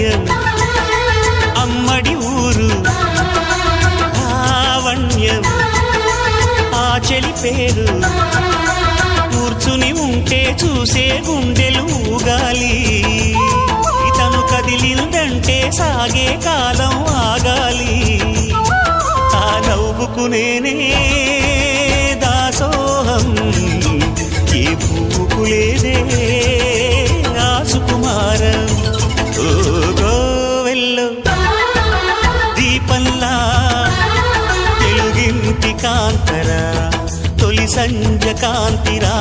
లావణ్యం అమ్మడి ఊరు లావణ్యం ఆ చెలి పేరు కూర్చుని ఉంటే చూసే గుండెలు ఊగాలి ఇతను కదిలిందంటే సాగే కాలం ఆగాలి ఆ నవ్వుకు నేనే దాసోహం ఏ పువ్వుకు లేదే ఆ సుకుమారం ఓ గోవెల్లో దీపంలా తెలుగింటి కాంతరా తొలి సంజ కాంతిరా